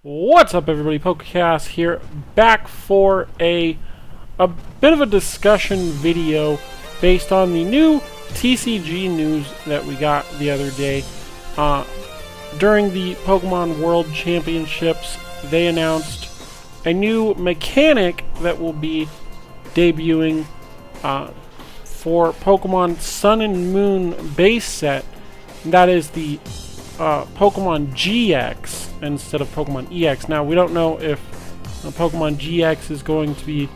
What's up, everybody? PokéKaos here, back for a bit of a discussion video based on the new TCG news that we got the other day. During the Pokemon World Championships, they announced a new mechanic that will be debuting for Pokemon Sun and Moon base set. And that is the Pokemon GX instead of Pokemon EX. Now, we don't know if Pokemon GX is going to be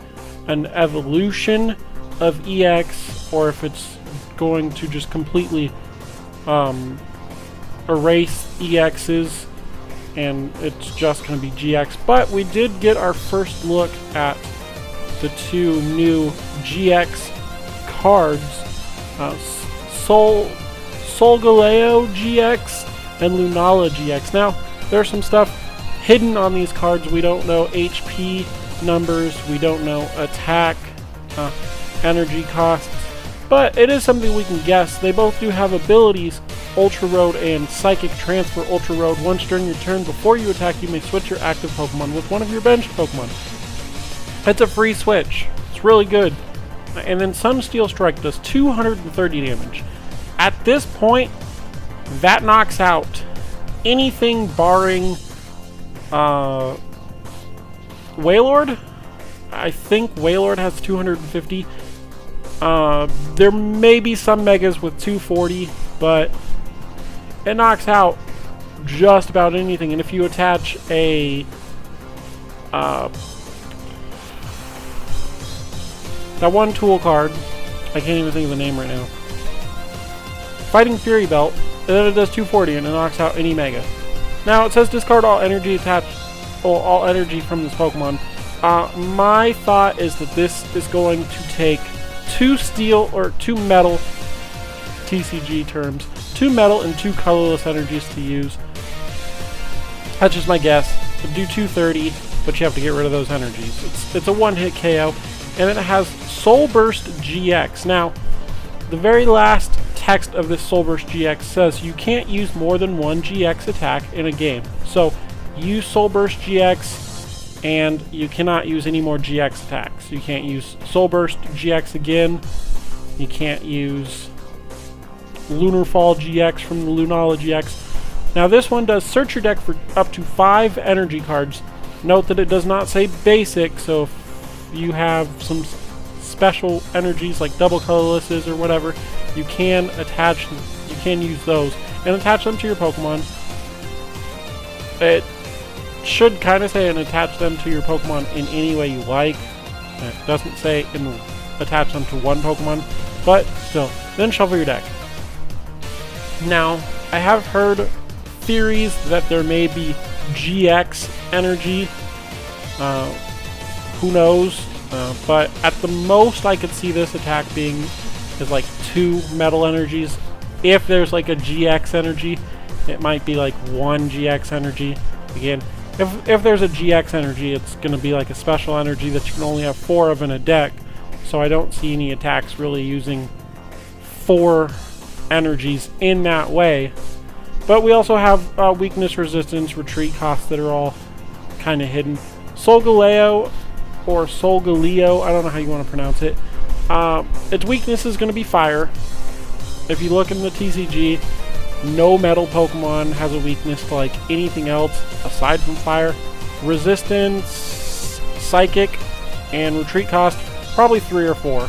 an evolution of EX or if it's going to just completely erase EXs and it's just going to be GX. But we did get our first look at the two new GX cards, Solgaleo GX and Lunala GX. Now, there's some stuff hidden on these cards. We don't know HP numbers, we don't know attack, energy costs, but it is something we can guess. They both do have abilities, Ultra Road and Psychic Transfer. Ultra Road, once during your turn before you attack, you may switch your active Pokemon with one of your benched Pokemon. It's a free switch. It's really good. And then Sunsteel Strike does 230 damage. At this point, that knocks out anything barring Wailord. I think Wailord has 250. There may be some Megas with 240, but it knocks out just about anything. And if you attach a that one tool card, I can't even think of the name right now, Fighting Fury Belt, and then it does 240 and it knocks out any Mega. Now it says discard all energy attached, or all energy from this Pokemon. My thought is that this is going to take two steel or two metal TCG terms, two metal and two colorless energies to use. That's just my guess. It'll do 230, but you have to get rid of those energies. It's a one-hit KO, and then it has Soul Burst GX. Now, the very last text of this Soul Burst GX says you can't use more than one GX attack in a game. So use Soul Burst GX and you cannot use any more GX attacks. You can't use Soul Burst GX again. You can't use Lunar Fall GX from the Lunala GX. Now this one does search your deck for up to 5 energy cards. Note that it does not say basic, so if you have some special energies like double colorlesses or whatever, you can use those and attach them to your Pokemon. It should kind of say and attach them to your Pokemon in any way you like. It doesn't say attach them to one Pokemon, but still. Then shuffle your deck. Now, I have heard theories that there may be GX energy. Who knows? But at the most I could see this attack being is like 2 metal energies. If there's like a GX energy, it might be like 1 GX energy. Again, if there's a GX energy, it's going to be like a special energy that you can only have 4 of in a deck. So I don't see any attacks really using 4 energies in that way. But we also have weakness, resistance, retreat costs that are all kind of hidden. Solgaleo or Solgaleo, I don't know how you want to pronounce it. Its weakness is going to be fire. If you look in the TCG, no metal Pokemon has a weakness to like anything else aside from fire. Resistance, psychic, and retreat cost, probably 3 or 4.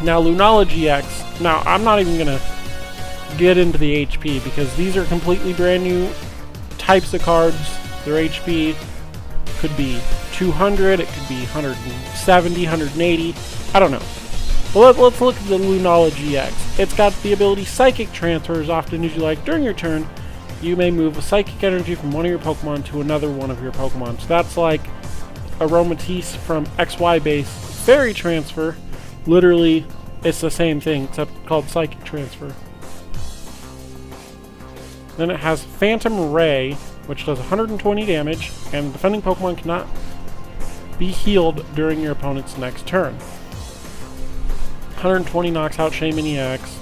Now Lunala GX, now I'm not even going to get into the HP because these are completely brand new types of cards. Their HP could be 200, it could be 170, 180, I don't know. But let's look at the Lunala GX. It's got the ability Psychic Transfer as often as you like. During your turn, you may move a Psychic Energy from one of your Pokemon to another one of your Pokemon. So that's like Aromatisse from XY base Fairy Transfer. Literally, it's the same thing, except called Psychic Transfer. Then it has Phantom Ray, which does 120 damage, and defending Pokemon cannot be healed during your opponent's next turn. 120 knocks out Shaman EX.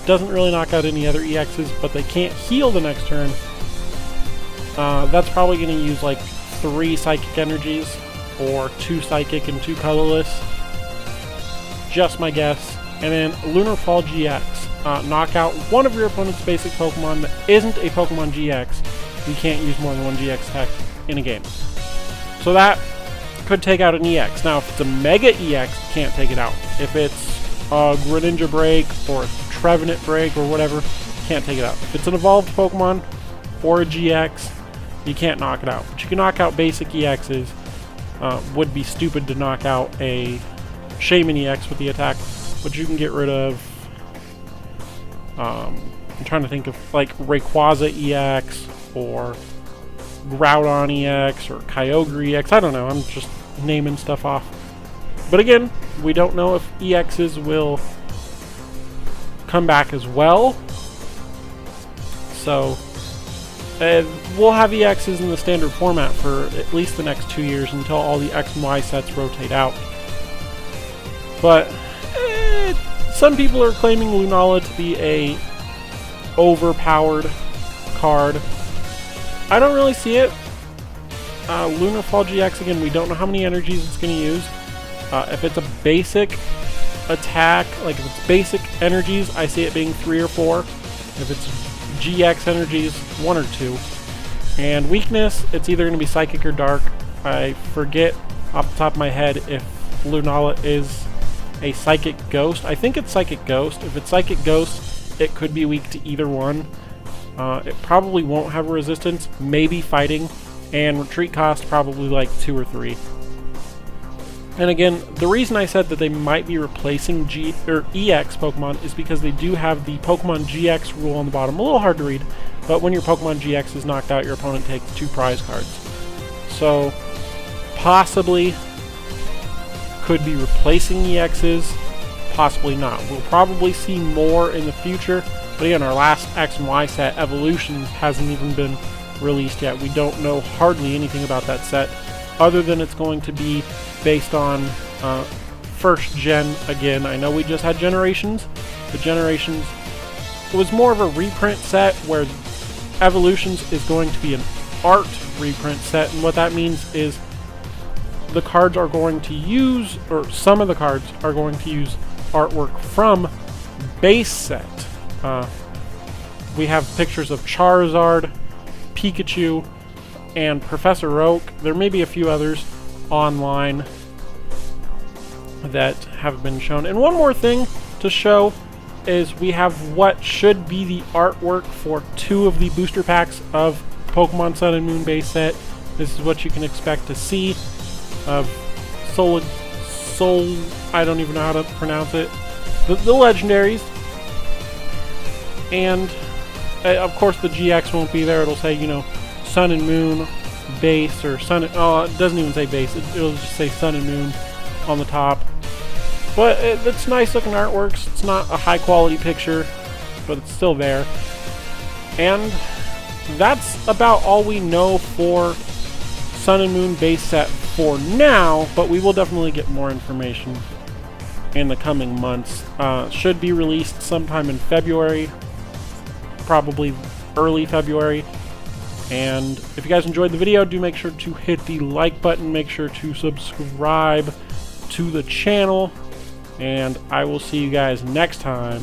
Doesn't really knock out any other EXs, but they can't heal the next turn. That's probably going to use like 3 psychic energies, or 2 psychic and 2 colorless. Just my guess. And then Lunar Fall GX. Knock out one of your opponent's basic Pokemon that isn't a Pokemon GX. You can't use more than 1 GX tech in a game. So that could take out an EX. Now, if it's a Mega EX, you can't take it out. If it's a Greninja Break or a Trevenant Break or whatever, you can't take it out. If it's an evolved Pokemon or a GX, you can't knock it out. But you can knock out basic EXs. Would be stupid to knock out a Shaman EX with the attack, but you can get rid of, I'm trying to think of, like, Rayquaza EX, or Groudon EX, or Kyogre EX, I don't know, I'm just naming stuff off. But again, we don't know if EXs will come back as well, so we'll have EXs in the standard format for at least the next 2 years until all the X and Y sets rotate out. But some people are claiming Lunala to be a overpowered card. I don't really see it. Lunar Fall GX, again, we don't know how many energies it's going to use. If it's a basic attack, like if it's basic energies, I see it being 3 or 4. If it's GX energies, 1 or 2. And weakness, it's either going to be Psychic or Dark. I forget off the top of my head if Lunala is a Psychic Ghost. I think it's Psychic Ghost. If it's Psychic Ghost, it could be weak to either one. It probably won't have a resistance, maybe fighting, and retreat cost probably like 2 or 3. And again, the reason I said that they might be replacing EX Pokemon is because they do have the Pokemon GX rule on the bottom. A little hard to read, but when your Pokemon GX is knocked out, your opponent takes 2 prize cards. So, possibly could be replacing EXs, possibly not. We'll probably see more in the future, but again, our last X and Y set, Evolutions, hasn't even been released yet. We don't know hardly anything about that set, other than it's going to be based on first gen again. I know we just had Generations, but Generations, it was more of a reprint set, where Evolutions is going to be an art reprint set, and what that means is the cards are going to use, or some of the cards are going to use artwork from base set. We have pictures of Charizard, Pikachu, and Professor Oak. There may be a few others online that have been shown. And one more thing to show is we have what should be the artwork for 2 of the booster packs of Pokemon Sun and Moon base set. This is what you can expect to see of Soul, I don't even know how to pronounce it, the legendaries. And of course the GX won't be there. It'll say, you know, Sun and Moon base, or Sun, oh, it doesn't even say base, it'll just say Sun and Moon on the top. But it's nice looking artworks. It's not a high quality picture, but it's still there. And that's about all we know for Sun and Moon base set for now, but we will definitely get more information in the coming months. Should be released sometime in February, probably early February. And if you guys enjoyed the video, do make sure to hit the like button, make sure to subscribe to the channel, and I will see you guys next time.